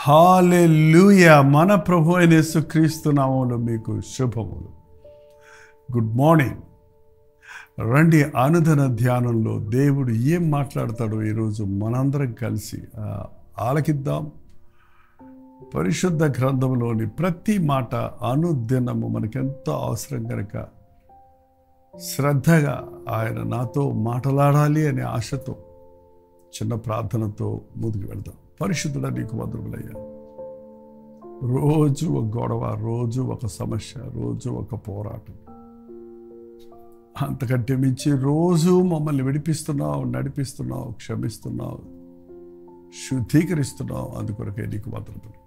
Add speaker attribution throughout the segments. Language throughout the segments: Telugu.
Speaker 1: హల్లెలూయా. మన ప్రభు అయిన యేసుక్రీస్తు నామములో మీకు శుభములు. Good morning. రండి, అనుదిన ధ్యానంలో దేవుడు ఏం మాట్లాడతాడో ఈరోజు మనందరం కలిసి ఆలకిద్దాం. పరిశుద్ధ గ్రంథంలోని ప్రతి మాట అనుదినము మనకెంతో అవసరం కనుక శ్రద్ధగా ఆయన నాతో మాట్లాడాలి అనే ఆశతో చిన్న ప్రార్థనతో ముందుకు వెళ్దాం. పరిశుద్ధుడ నీకు వందనములయ్యా. రోజు ఒక గొడవ, రోజు ఒక సమస్య, రోజు ఒక పోరాటం, అంతకంటే మించి రోజు మమ్మల్ని విడిపిస్తున్నావు, నడిపిస్తున్నావు, క్షమిస్తున్నావు, శుద్ధీకరిస్తున్నావు. అందుకొరకే నీకు వందనములు.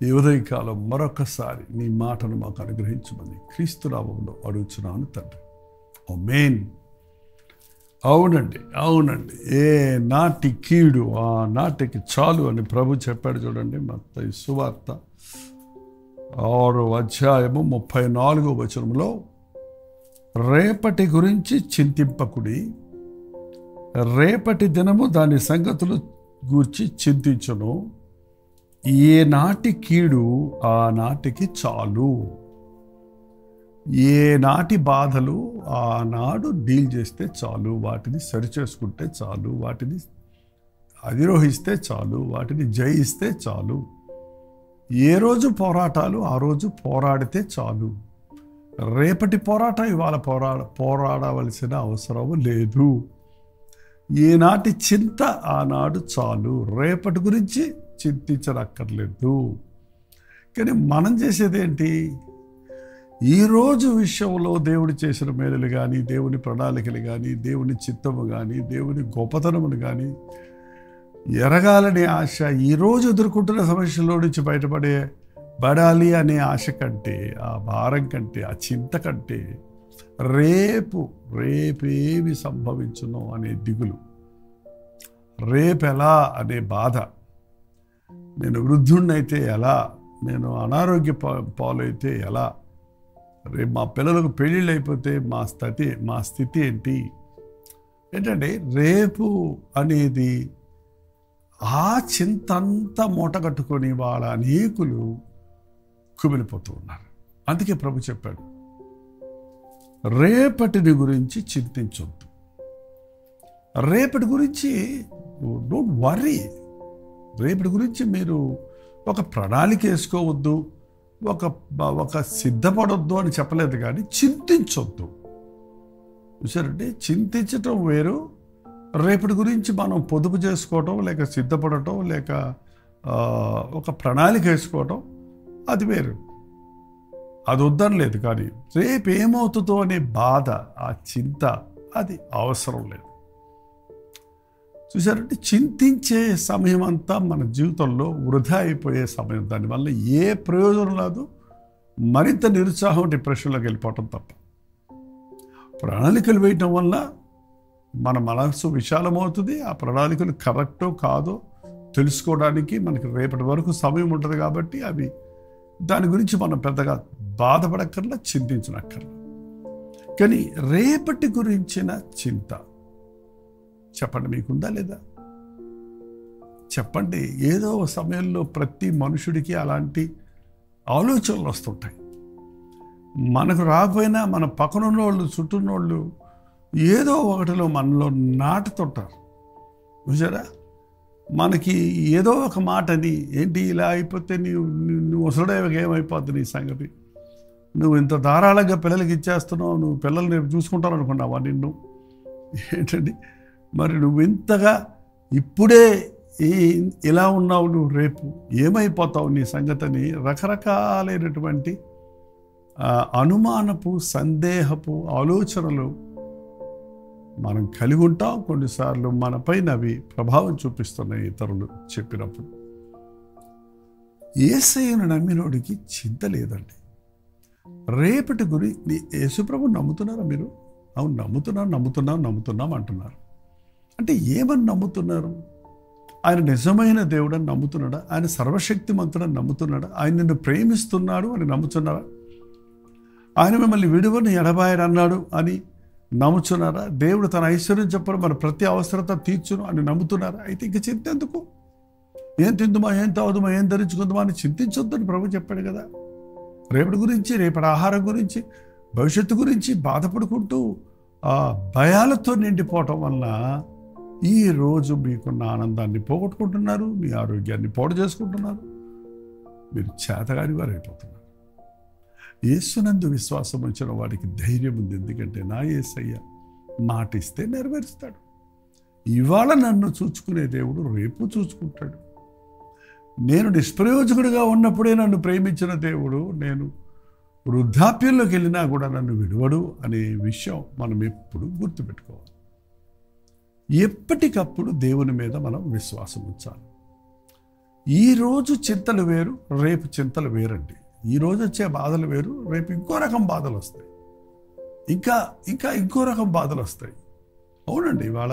Speaker 1: ఈ ఉదయకాలం మరొకసారి నీ మాటను మాకు అనుగ్రహించమని క్రీస్తు నామములో అడుగుచున్నాను తండ్రి. ఆమేన్. అవునండి, ఏ నాటి కీడు ఆ నాటికి చాలు అని ప్రభు చెప్పాడు. చూడండి, మత్తయి సువార్త 6వ అధ్యాయము 34వ వచనంలో, రేపటి గురించి చింతింపకుడి, రేపటి దినము దాని సంగతులు గూర్చి చింతించును, ఏ నాటి కీడు ఆ నాటికి చాలు. ఏ నాటి బాధలు ఆనాడు డీల్ చేస్తే చాలు, వాటిని సరిచేసుకుంటే చాలు, వాటిని అధిరోహిస్తే చాలు, వాటిని జయిస్తే చాలు. ఏ రోజు పోరాటాలు ఆ రోజు పోరాడితే చాలు. రేపటి పోరాటం ఇవాళ పోరాడవలసిన అవసరం లేదు. ఏనాటి చింత ఆనాడు చాలు, రేపటి గురించి చింతించనక్కర్లేదు. కానీ మనం చేసేది ఏంటి? ఈరోజు విషయంలో దేవుడు చేసిన మేలులు కానీ, దేవుని ప్రణాళికలు కానీ, దేవుని చిత్తము కానీ, దేవుని గొప్పతనమును కానీ ఎరగాలనే ఆశ, ఈరోజు ఎదుర్కొంటున్న సమస్యలో నుంచి బయటపడాలి అనే ఆశ కంటే, ఆ భారం కంటే, ఆ చింత కంటే రేపేమి సంభవించునో అనే దిగులు, రేపెలా అనే బాధ, నేను వృద్ధుణ్ణైతే ఎలా, నేను అనారోగ్య పాలైతే ఎలా, రేపు మా పిల్లలకు పెళ్ళిళ్ళు అయిపోతే మా స్థితి ఏంటంటే రేపు అనేది ఆ చింతంతా మూటగట్టుకొని వాళ్ళ అనేకులు కుమిలిపోతూ ఉన్నారు. అందుకే ప్రభు చెప్పాడు, రేపటిని గురించి చింతించొద్దు. రేపటి గురించి డోంట్ వర్రీ. రేపటి గురించి మీరు ఒక ప్రణాళిక వేసుకోవద్దు, ఒక సిద్ధపడొద్దు అని చెప్పలేదు, కానీ చింతించొద్దు. చూసారంటే, చింతించటం వేరు, రేపటి గురించి మనం పొదుపు చేసుకోవటం, లేక సిద్ధపడటం, లేక ఒక ప్రణాళిక వేసుకోవటం అది వేరు. అది వద్దని లేదు, కానీ రేపు ఏమవుతుందో అనే బాధ, ఆ చింత అది అవసరం లేదు. చూసారంటే, చింతించే సమయం అంతా మన జీవితంలో వృధా అయిపోయే సమయం. దానివల్ల ఏ ప్రయోజనం లేదు, మరింత నిరుత్సాహం, డిప్రెషన్లోకి వెళ్ళిపోవటం తప్ప. ప్రణాళికలు వేయటం వల్ల మన మనసు విశాలమవుతుంది. ఆ ప్రణాళికలు కరెక్టో కాదో తెలుసుకోవడానికి మనకి రేపటి వరకు సమయం ఉంటుంది. కాబట్టి దాని గురించి మనం పెద్దగా బాధపడక్కర్లా, చింతించనక్కర్లా. కానీ రేపటి గురించిన చింత చెప్పండి, మీకుందా లేదా? చెప్పండి. ఏదో సమయంలో ప్రతి మనుషుడికి అలాంటి ఆలోచనలు వస్తుంటాయి. మనకు రాకపోయినా మన పక్కనున్న వాళ్ళు, చుట్టూన్నోళ్ళు ఏదో ఒకటిలో మనలో నాటుతుంటారు. చూసారా? మనకి ఏదో ఒక మాటని, ఏంటి ఇలా అయిపోతే నువ్వు అసలు ఏమైపోద్ది నీ సంగతి, నువ్వు ఇంత ధారాళంగా పిల్లలకి ఇచ్చేస్తున్నావు, నువ్వు పిల్లల్ని చూసుకుంటావు అనుకున్నావా నిన్ను, ఏంటండి మరి నువ్వు ఇంతగా ఇప్పుడే ఇలా ఉన్నావు, నువ్వు రేపు ఏమైపోతావు నీ సంగతిని రకరకాలైనటువంటి అనుమానపు, సందేహపు ఆలోచనలు మనం కలిగి ఉంటాం. కొన్నిసార్లు మనపైన అవి ప్రభావం చూపిస్తున్నాయి ఇతరులు చెప్పినప్పుడు. యేసయ్యను నమ్మినోడికి చింత లేదండి. రేపటి గురించి యేసుప్రభు నమ్ముతున్నారా మీరు? అవును, నమ్ముతున్నాం అంటున్నారు. అంటే ఏమని నమ్ముతున్నారు? ఆయన నిజమైన దేవుడని నమ్ముతున్నాడా? ఆయన సర్వశక్తిమంతుడని నమ్ముతున్నాడా? ఆయన నిన్ను ప్రేమిస్తున్నాడు అని నమ్ముతున్నారా? ఆయన మిమ్మల్ని విడువని ఎడబాయడు అన్నాడు అని నమ్ముతున్నారా? దేవుడు తన ఐశ్వర్యం చెప్పడం మన ప్రతి అవసరత తీర్చును అని నమ్ముతున్నారా? అయితే ఇంక చింత ఎందుకు? ఏం తిందుమా, ఏం తాగుదుమా, ఏం ధరించుకుందామా అని చింతించొద్దని ప్రభు చెప్పాడు కదా. రేపటి గురించి, రేపటి ఆహారం గురించి, భవిష్యత్తు గురించి బాధపడుకుంటూ ఆ భయాలతో నిండిపోవటం వల్ల ఈరోజు మీకున్న ఆనందాన్ని పోగొట్టుకుంటున్నారు, మీ ఆరోగ్యాన్ని పాడు చేసుకుంటున్నారు, మీరు చేతగాని వారు అయిపోతున్నారు. యేసునందు విశ్వాసం ఉంచిన వాడికి ధైర్యం ఉంది. ఎందుకంటే నా యేసయ్య మాట ఇస్తే నెరవేరుస్తాడు. ఇవాళ నన్ను చూచుకునే దేవుడు రేపు చూసుకుంటాడు. నేను నిష్ప్రయోజకుడిగా ఉన్నప్పుడే నన్ను ప్రేమించిన దేవుడు నేను వృద్ధాప్యంలోకి వెళ్ళినా కూడా నన్ను విడువడు అనే విషయం మనం ఎప్పుడు గుర్తుపెట్టుకోవాలి. ఎప్పటికప్పుడు దేవుని మీద మనం విశ్వాసం ఉంచాలి. ఈరోజు చింతలు వేరు, రేపు చింతలు వేరండి. ఈరోజు వచ్చే బాధలు వేరు, రేపు ఇంకో రకం బాధలు వస్తాయి, ఇంకా ఇంకో రకం బాధలు వస్తాయి. అవునండి, ఇవాళ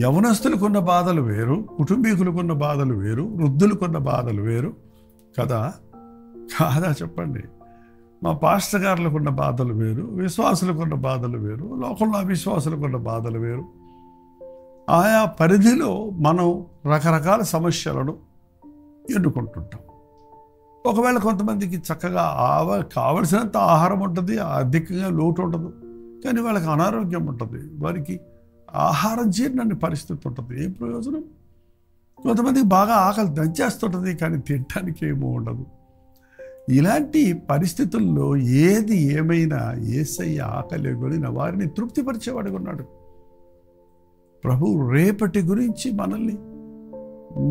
Speaker 1: యవనస్తులకున్న బాధలు వేరు, కుటుంబీకులకున్న బాధలు వేరు, వృద్ధులకున్న బాధలు వేరు కదా. చెప్పండి. మా పాస్టర్ గారులకున్న బాధలు వేరు, విశ్వాసులకున్న బాధలు వేరు, లోకంలో అవిశ్వాసులకున్న బాధలు వేరు. ఆయా పరిధిలో మనం రకరకాల సమస్యలను ఎన్నుకుంటుంటాం. ఒకవేళ కొంతమందికి చక్కగా కావలసినంత ఆహారం ఉంటుంది, అధికంగా లోటు ఉండదు, కానీ వాళ్ళకి అనారోగ్యం ఉంటుంది, వారికి ఆహారం జీర్ణాన్ని పరిస్థితి ఉంటుంది. ఏం ప్రయోజనం? కొంతమందికి బాగా ఆకలి దంచేస్తుంటుంది, కానీ తినడానికి ఏమో ఉండదు. ఇలాంటి పరిస్థితుల్లో ఏది ఏమైనా యేసయ్య ఆకలి కొనిన వారిని తృప్తిపరిచేవాడుగా ఉన్నాడు. ప్రభు రేపటి గురించి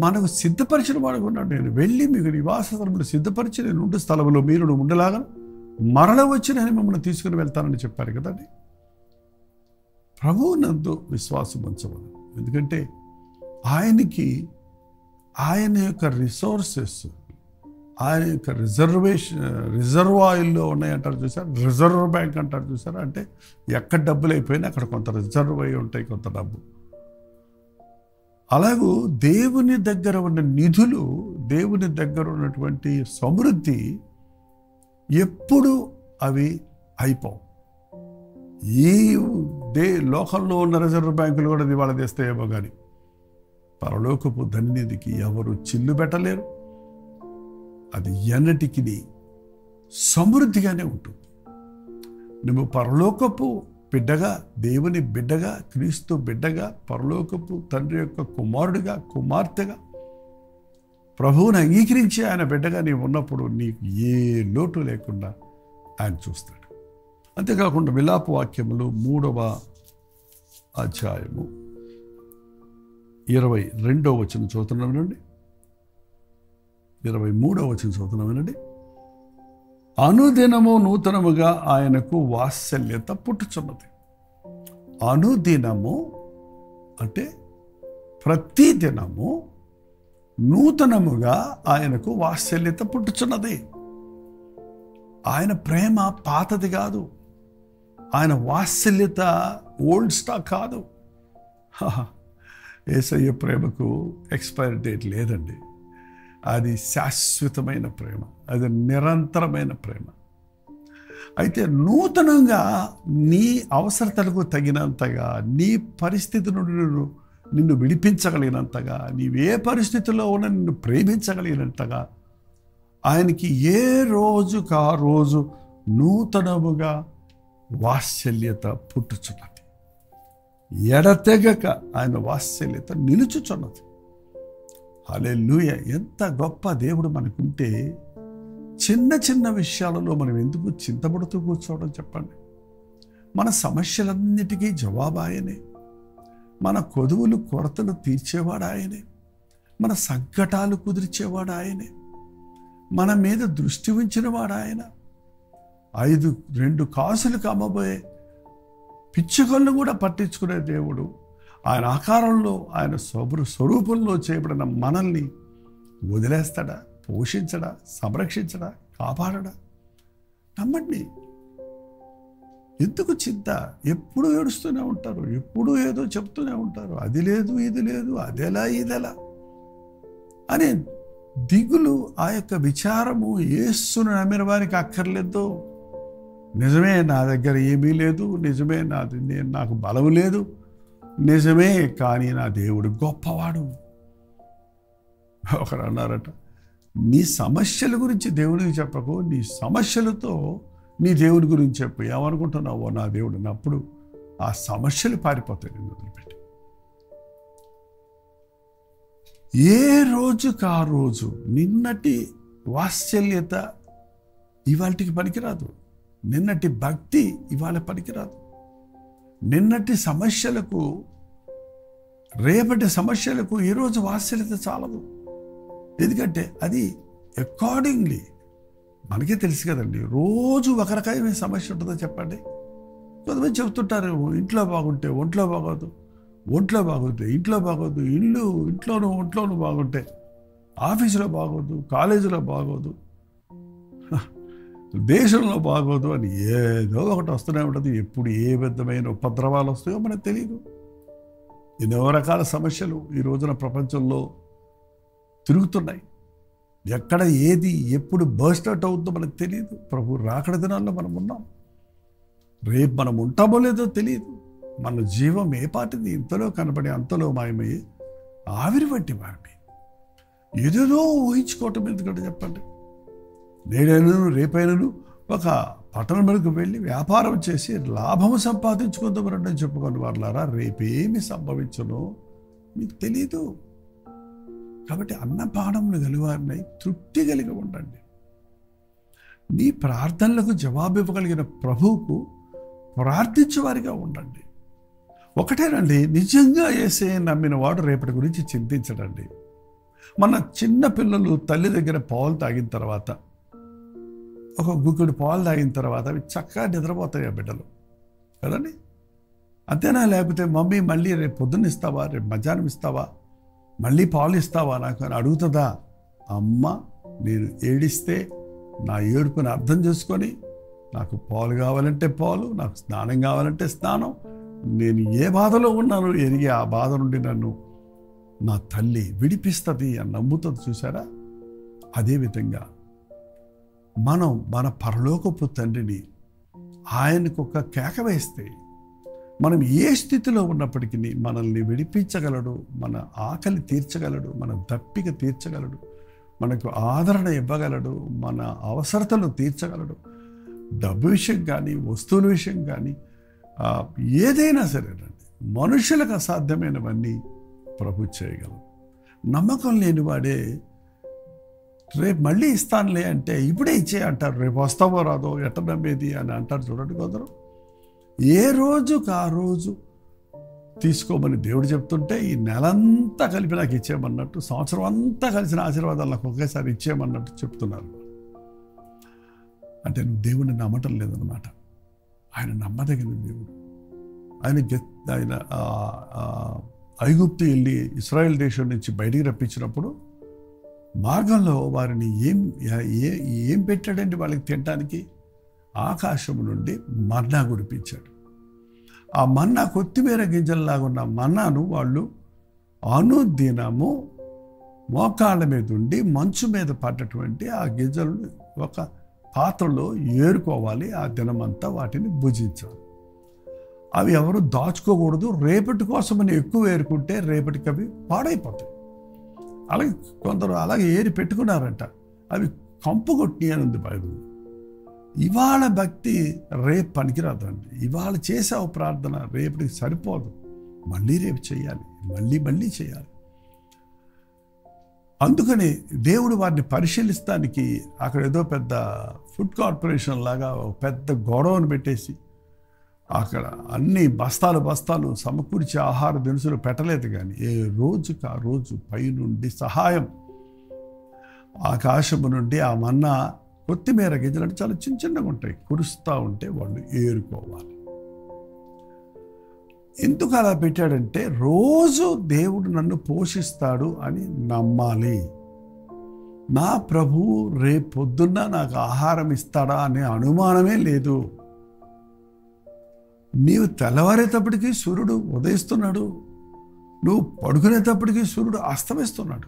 Speaker 1: మనకు సిద్ధపరిచిన వాడుగా ఉన్నాడు. నేను వెళ్ళి మీకు నివాస స్థలములు సిద్ధపరిచి నేను ఉండే స్థలంలో మీరు ఉండలాగా మరల వచ్చి నేను మిమ్మల్ని తీసుకుని వెళ్తానని చెప్పారు కదండి. ప్రభువు నందు విశ్వాసం ఉంచవలను. ఎందుకంటే ఆయన యొక్క రిసోర్సెస్, ఆయన యొక్క రిజర్వాయర్లో ఉన్నాయంటారు చూసారు, రిజర్వ్ బ్యాంక్ అంటారు చూసారు. అంటే ఎక్కడ డబ్బులు అయిపోయినా అక్కడ కొంత రిజర్వ్ అయి ఉంటాయి, కొంత డబ్బు. అలాగూ దేవుని దగ్గర ఉన్న నిధులు, దేవుని దగ్గర ఉన్నటువంటి సమృద్ధి ఎప్పుడు అవి అయిపోవు. ఈ లోకంలో ఉన్న రిజర్వ్ బ్యాంకులు కూడా దివాళా తీస్తాయేమో కానీ పరలోకపు ధన్యతకి ఎవరు చిల్లు పెట్టలేరు. అది ఎన్నటికి సమృద్ధిగానే ఉంటుంది. నువ్వు పరలోకపు బిడ్డగా, దేవుని బిడ్డగా, క్రీస్తు బిడ్డగా, పరలోకపు తండ్రి యొక్క కుమారుడిగా, కుమార్తెగా ప్రభువుని అంగీకరించి ఆయన బిడ్డగా నీవు ఉన్నప్పుడు నీకు ఏ లోటు లేకుండా ఆయన చూస్తాడు. అంతేకాకుండా విలాప వాక్యములు 3వ అధ్యాయము 22వ వచనం చదువుతున్నామనండి. 23వ వచనం చదువుతున్నామనండి. అనుదినము నూతనముగా ఆయనకు వాత్సల్యత పుట్టుచున్నది. అనుదినము అంటే ప్రతి దినము నూతనముగా ఆయనకు వాత్సల్యత పుట్టుచున్నది. ఆయన ప్రేమ పాతది కాదు, ఆయన వాత్సల్యత ఓల్డ్ స్టాక్ కాదు. యేసయ్య ప్రేమకు ఎక్స్పైరీ డేట్ లేదండి. అది శాశ్వతమైన ప్రేమ, అది నిరంతరమైన ప్రేమ. అయితే నూతనంగా నీ అవసరతలకు తగినంతగా, నీ పరిస్థితి నుండి నిన్ను విడిపించగలిగినంతగా, నీవే పరిస్థితిలో ఉన్న నిన్ను ప్రేమించగలిగినంతగా ఆయనకి ఏ రోజుకు ఆ రోజు నూతనముగా వాత్సల్యత పుట్టుచున్నది. ఎడతెగక ఆయన వాత్సల్యత నిలుచుచున్నది. హల్లెలూయా! ఎంత గొప్ప దేవుడు మనకుంటే చిన్న చిన్న విషయాలలో మనం ఎందుకు చింతపడుతూ కూర్చోవడం చెప్పండి. మన సమస్యలన్నిటికీ జవాబు ఆయనే, మన కొదువులు కొరతలు తీర్చేవాడు ఆయనే, మన సంకటాలు కుదిర్చేవాడు ఆయనే, మన మీద దృష్టి ఉంచినవాడు ఆయన. 2 కాసులకు అమ్మబోయే పిచ్చుకలను కూడా పట్టించుకునే దేవుడు ఆయన ఆకారంలో, ఆయన స్వరూపంలో చేయబడిన మనల్ని వదిలేస్తాడా? పోషించడా? సంరక్షించడా? కాపాడడా? నమ్మండి. ఎందుకు చింత? ఎప్పుడు ఏడుస్తూనే ఉంటారు, ఎప్పుడు ఏదో చెప్తూనే ఉంటారు, అది లేదు ఇది లేదు, అదెలా ఇదెలా అని దిగులు, ఆ యొక్క విచారము యేసును నమ్మిన వారికి అక్కర్లేదు. నిజమే, నా దగ్గర ఏమీ లేదు, నిజమే నాకు బలం లేదు, నిజమే, కానీ నా దేవుడు గొప్పవాడు. ఒకరు అన్నారట, నీ సమస్యల గురించి దేవునికి చెప్పకు, నీ సమస్యలతో నీ దేవుని గురించి చెప్పు. ఏమనుకుంటున్నావో నా దేవుడిని. అప్పుడు ఆ సమస్యలు పారిపోతాయి నేను వదిలిపెట్టి. ఏ రోజుకు ఆ రోజు నిన్నటి వాత్సల్యత ఇవాళకి పనికిరాదు. నిన్నటి భక్తి ఇవాళ పనికిరాదు. నిన్నటి సమస్యలకు, రేపటి సమస్యలకు ఈరోజు వాత్సల్యత చాలదు. ఎందుకంటే అది అకార్డింగ్లీ మనకే తెలుసు కదండి. రోజు ఒక రకమైన సమస్య ఉంటుందో చెప్పండి. కొంతమంది చెబుతుంటారు, ఇంట్లో బాగుంటే ఒంట్లో బాగోదు, ఒంట్లో బాగోదు ఇంట్లో బాగోదు, ఒంట్లోనూ బాగుంటే ఆఫీసులో బాగోదు, కాలేజీలో బాగోదు, దేశంలో బాగోదు అని ఏదో ఒకటి వస్తూనే ఉంటుంది. ఎప్పుడు ఏ విధమైన ఉపద్రవాలు వస్తాయో మనకు తెలియదు. ఎన్నో రకాల సమస్యలు ఈ రోజున ప్రపంచంలో తిరుగుతున్నాయి. ఎక్కడ ఏది ఎప్పుడు బర్స్ట్ అవుట్ అవుతుందో మనకు తెలియదు. ప్రభు రాకడ దినాల్లో మనం ఉన్నాం. రేపు మనం ఉంటామో లేదో తెలియదు. మన జీవం ఏ పాటిది ఇంతలో కనబడి అంతలో మాయమయ్యి ఆవిరి వంటి వారిని ఏదేదో ఊహించుకోవటం ఎందుకంటే చెప్పండి. నేనైనను రేపైనను ఒక పట్టణం మీదకు వెళ్ళి వ్యాపారం చేసి లాభము సంపాదించుకుందామని చెప్పుకొని వాళ్ళారా, రేపేమి సంభవించునో మీకు తెలీదు. కాబట్టి అన్నపానములు గలివారినై తృప్తి కలిగి ఉండండి. నీ ప్రార్థనలకు జవాబు ఇవ్వగలిగిన ప్రభువుకు ప్రార్థించేవారిగా ఉండండి. ఒకటేనండి, నిజంగా యేసయ్య నమ్మిన వాడు రేపటి గురించి చింతించడండి. మన చిన్న పిల్లలు తల్లి దగ్గర పాలు తాగిన తర్వాత, ఒక గుక్కుడు పాలు తాగిన తర్వాత అవి చక్కగా నిద్రపోతాయి ఆ బిడ్డలు కదండి. అంతేనా? లేకపోతే మమ్మీ మళ్ళీ రేపు పొద్దున్న ఇస్తావా, రేపు మధ్యాహ్నం ఇస్తావా, మళ్ళీ పాలు ఇస్తావా నాకు అని అడుగుతుందా? అమ్మ నేను ఏడిస్తే నా ఏడుపుని అర్థం చేసుకొని నాకు పాలు కావాలంటే పాలు, నాకు స్నానం కావాలంటే స్నానం, నేను ఏ బాధలో ఉన్నానో ఎరిగి ఆ బాధ నుండి నన్ను నా తల్లి విడిపిస్తుంది అని నమ్ముతుంది. చూసారా? అదేవిధంగా మనం మన పరలోకపు తండ్రిని ఆయనకు ఒక కేక వేస్తే మనం ఏ స్థితిలో ఉన్నప్పటికీ మనల్ని విడిపించగలడు, మన ఆకలి తీర్చగలడు, మన దప్పిక తీర్చగలడు, మనకు ఆదరణ ఇవ్వగలడు, మన అవసరతలు తీర్చగలడు. డబ్బు విషయం కానీ, వస్తువుల విషయం కానీ, ఏదైనా సరేనండి, మనుషులకు అసాధ్యమైనవన్నీ ప్రభు చేయగలరు. నమ్మకం లేనివాడే రేపు మళ్ళీ ఇస్తానులే అంటే ఇప్పుడే ఇచ్చే అంటారు. రేపు వస్తావో రాదో ఎట్ట నమ్మేది అని అంటారు. చూడండి కొందరు. ఏ రోజుకు ఆ రోజు తీసుకోమని దేవుడు చెప్తుంటే ఈ నెలంతా కలిపి నాకు ఇచ్చేయమన్నట్టు, సంవత్సరం అంతా కలిసిన ఆశీర్వాదాలు నాకు ఒకేసారి ఇచ్చేయమన్నట్టు చెప్తున్నారు. అంటే నువ్వు దేవుడిని నమ్మటం లేదన్నమాట. ఆయన నమ్మదగిన దేవుడు. ఆయన ఐగుప్తు వెళ్ళి ఇశ్రాయేల్ దేశం నుంచి బయటికి రప్పించినప్పుడు మార్గంలో వారిని ఏం పెట్టాడండి వాళ్ళకి తినడానికి? ఆకాశము నుండి మన్నా కురిపించాడు. ఆ మన్నా కొత్తిమీర గింజల్లాగా ఉన్న మన్నాను వాళ్ళు అనుదినము మోకాళ్ళ మీద ఉండి మంచు మీద పడ్డటువంటి ఆ గింజలను ఒక పాత్రలో ఏరుకోవాలి. ఆ దినమంతా వాటిని భుజించాలి. అవి ఎవరు దాచుకోకూడదు. రేపటి కోసమని ఎక్కువ ఏరుకుంటే రేపటికి అవి పాడైపోతాయి. అలాగే కొందరు అలాగే ఏరి పెట్టుకున్నారంట, అవి కంపు కొట్టి అని ఉంది బైబిల్. ఇవాళ భక్తి రేపు పనికిరాదండి. ఇవాళ చేసావు ప్రార్థన రేపటికి సరిపోదు, మళ్ళీ రేపు చేయాలి, మళ్ళీ చేయాలి. అందుకని దేవుడు వారిని పరిశీలిస్తానికి అక్కడ ఏదో పెద్ద ఫుడ్ కార్పొరేషన్ లాగా పెద్ద గొడవను పెట్టేసి అక్కడ అన్ని బస్తాలు సమకూర్చి ఆహార దినుసులు పెట్టలేదు. కానీ ఏ రోజుకి ఆ రోజు పైనుండి సహాయం, ఆకాశము నుండి ఆ మన్నా కొత్తిమీర గింజలు అంటే చాలా చిన్నగా ఉంటాయి, కురుస్తూ ఉంటే వాళ్ళు ఏరుకోవాలి. ఎందుకు అలా పెట్టాడంటే రోజు దేవుడు నన్ను పోషిస్తాడు అని నమ్మాలి. నా ప్రభువు రేపు పొద్దున్న నాకు ఆహారం ఇస్తాడా అనే అనుమానమే లేదు. నీవు తెల్లవారేటప్పటికీ సూర్యుడు ఉదయిస్తున్నాడు, నువ్వు పడుకునేటప్పటికీ సూర్యుడు అస్తమిస్తున్నాడు.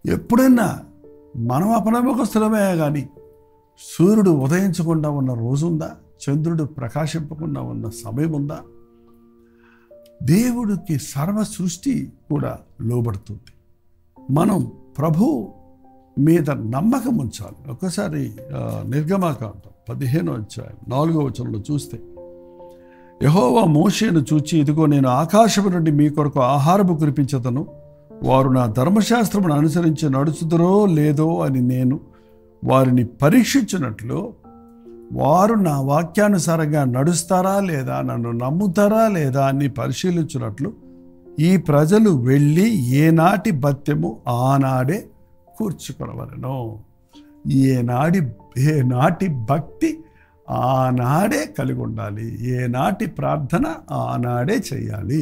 Speaker 1: ఎప్పుడైనా మనం అపనమ్మకస్తులమే కానీ సూర్యుడు ఉదయించకుండా ఉన్న రోజు ఉందా? చంద్రుడు ప్రకాశింపకుండా ఉన్న సమయం ఉందా? దేవుడికి సర్వ సృష్టి కూడా లోబడుతుంది. మనం ప్రభు మీద నమ్మకం ఉంచాలి. ఒకసారి నిర్గమాకాండం 15వ అధ్యాయం 4వ వచనంలో చూస్తే, యెహోవా మోషేను చూచి, ఇదిగో నేను ఆకాశము నుండి మీ కొరకు ఆహారము కురిపించదను, వారు నా ధర్మశాస్త్రమును అనుసరించి నడుచుదురో లేదో అని నేను వారిని పరీక్షించినట్లు, వారు నా వాక్యానుసారంగా నడుస్తారా లేదా, నన్ను నమ్ముతారా లేదా అని పరిశీలించినట్లు ఈ ప్రజలు వెళ్ళి ఏనాటి భత్యము ఆనాడే కూర్చుకొనవలెను. ఏనాటి భక్తి ఆనాడే కలిగి ఉండాలి. ఏనాటి ప్రార్థన ఆనాడే చేయాలి.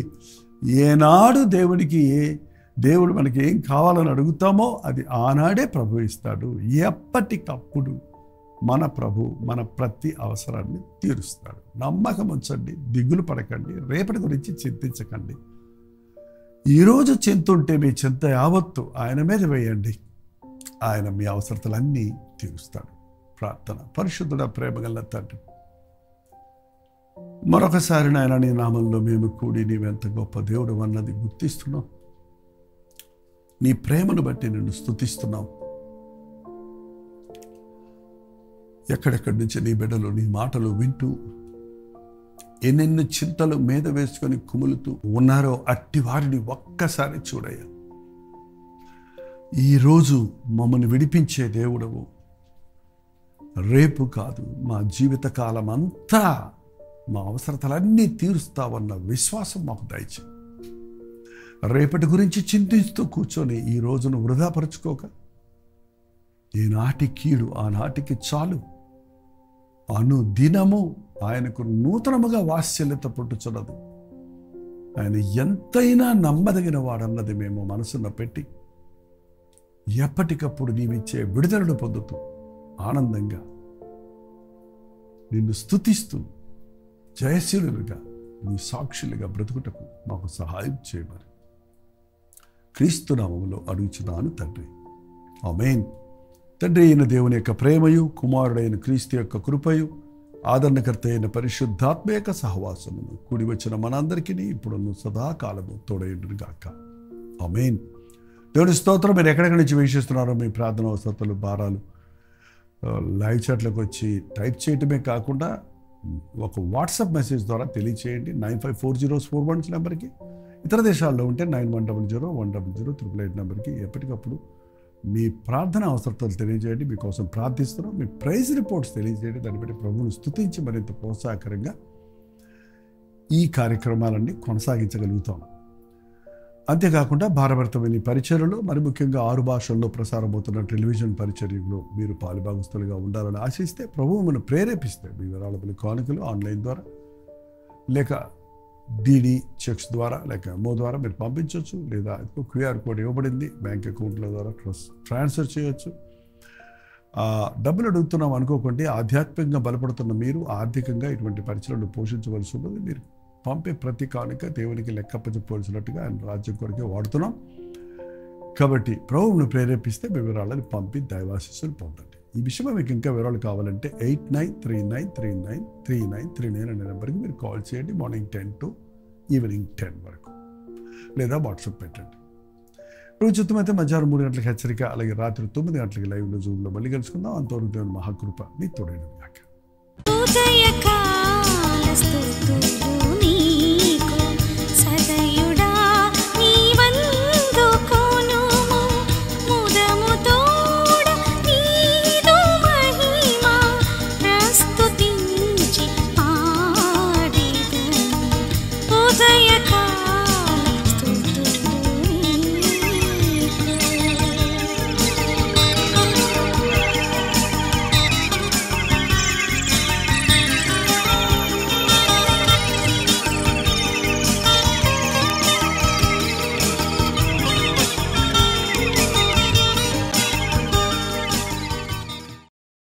Speaker 1: ఏనాడు దేవుడు మనకి ఏం కావాలని అడుగుతామో అది ఆనాడే ప్రభు ఇస్తాడు. ఎప్పటికప్పుడు మన ప్రభు మన ప్రతి అవసరాన్ని తీరుస్తాడు. నమ్మకం ఉంచండి, దిగులు పడకండి, రేపటి గురించి చింతించకండి. ఈరోజు చింతుంటే మీ చింత యావత్తు ఆయన మీద వేయండి. ఆయన మీ అవసరతలన్నీ తీరుస్తాడు. ప్రార్థన. పరిశుద్ధుడ, ప్రేమగల తండ్రి, మరొకసారి నాయన నీ నామంలో మేము కూడి నీవెంత గొప్ప దేవుడు అన్నది గుర్తిస్తున్నాం. నీ ప్రేమను బట్టి నిన్ను స్తుతిస్తున్నాం. ఎక్కడెక్కడి నుంచి నీ బిడ్డలు నీ మాటలు వింటూ ఎన్నెన్ని చింతలు మీద వేసుకొని కుములుతూ ఉన్నారో అట్టి వారిని ఒక్కసారి చూడయ్యా. ఈరోజు మమ్మల్ని విడిపించే దేవుడవు. రేపు కాదు, మా జీవితకాలం అంతా మా అవసరతలన్నీ తీరుస్తావన్న విశ్వాసం మాకు దయచే. రేపటి గురించి చింతిస్తూ కూర్చొని ఈ రోజును వృధాపరుచుకోక, ఈనాటి కీడు ఆనాటికి చాలు, అనుదినము ఆయనకు నూతనముగా వాత్సల్యత పుట్టుచున్నది. ఆయన ఎంతైనా నమ్మదగిన వాడన్నది మేము మనసున పెట్టి ఎప్పటికప్పుడు నీవిచ్చే విడుదలను పొందుతూ ఆనందంగా నిన్ను స్తుతిస్తూ జయశీలులుగా నీ సాక్షులుగా బ్రతుకుటకు మాకు సహాయం చేయమని క్రీస్తు నామములో అడుగుచున్నాను తండ్రి. ఆమేన్. తండ్రి అయిన దేవుని యొక్క ప్రేమయు, కుమారుడైన క్రీస్తు యొక్క కృపయు, ఆదరణకర్త అయిన పరిశుద్ధాత్మ యొక్క సహవాసమును కూడి వచ్చిన మనందరికీ ఇప్పుడున్న సదాకాలము తోడైండును గాక. ఆమేన్. దేవుని స్తోత్రం. మీరు ఎక్కడెక్కడి నుంచి వీక్షిస్తున్నారో మీ ప్రార్థన అవసరతలు, భారాలు లైవ్ చాట్లకు వచ్చి టైప్ చేయటమే కాకుండా ఒక వాట్సాప్ మెసేజ్ ద్వారా తెలియచేయండి. 954041 నెంబర్కి. ఇతర దేశాల్లో ఉంటే 9100100888 నెంబర్కి ఎప్పటికప్పుడు మీ ప్రార్థన అవసరతలు తెలియజేయండి. మీకోసం ప్రార్థిస్తున్నాం. మీ ప్రైజ్ రిపోర్ట్స్ తెలియజేయండి. దాన్ని బట్టి ప్రభువును స్తుతించి మరింత ప్రోత్సాహకరంగా ఈ కార్యక్రమాలన్నీ కొనసాగించగలుగుతాం. అంతేకాకుండా భారభరితమైన ఈ పరిచర్యలో, మరి ముఖ్యంగా 6 భాషల్లో ప్రసారమవుతున్న టెలివిజన్ పరిచర్యలో మీరు పాలుభాగస్తులుగా ఉండాలని ఆశిస్తే, ప్రభువు మనం ప్రేరేపిస్తే మీ విరాళములు, కానుకలు ఆన్లైన్ ద్వారా లేక డీడీ చెక్స్ ద్వారా లేక మో ద్వారా మీరు పంపించవచ్చు. లేదా QR కోడ్ ఇవ్వబడింది, బ్యాంక్ అకౌంట్ల ద్వారా ట్రాన్స్ఫర్ చేయొచ్చు. డబ్బులు అడుగుతున్నాం అనుకోకండి. ఆధ్యాత్మికంగా బలపడుతున్న మీరు ఆర్థికంగా ఇటువంటి పరిచర్యలు పోషించవలసి ఉన్నది. మీరు పంపే ప్రతి కానుక దేవునికి లెక్కప్పచెప్పవలసినట్టుగా ఆయన రాజ్యం కొరకే వాడుతున్నాం. కాబట్టి ప్రభువును ప్రేరేపిస్తే మీ వివరాలను పంపి దైవాశీస్సులు పొందండి. ఈ విషయంలో మీకు ఇంకా వివరాలు కావాలంటే 8939393939 అనే నెంబర్కి మీరు కాల్ చేయండి. మార్నింగ్ 10 to ఈవినింగ్ 10 వరకు. లేదా వాట్సాప్ పెట్టండి. రోజు చిత్తమైతే మధ్యాహ్నం 3 గంటలకు హెచ్చరిక, అలాగే రాత్రి 9 గంటలకి లైవ్లో జూమ్లో మళ్ళీ కలుసుకుందాం. అంతవరకు దేవుని మహాకృప మీ తోడైన గాక.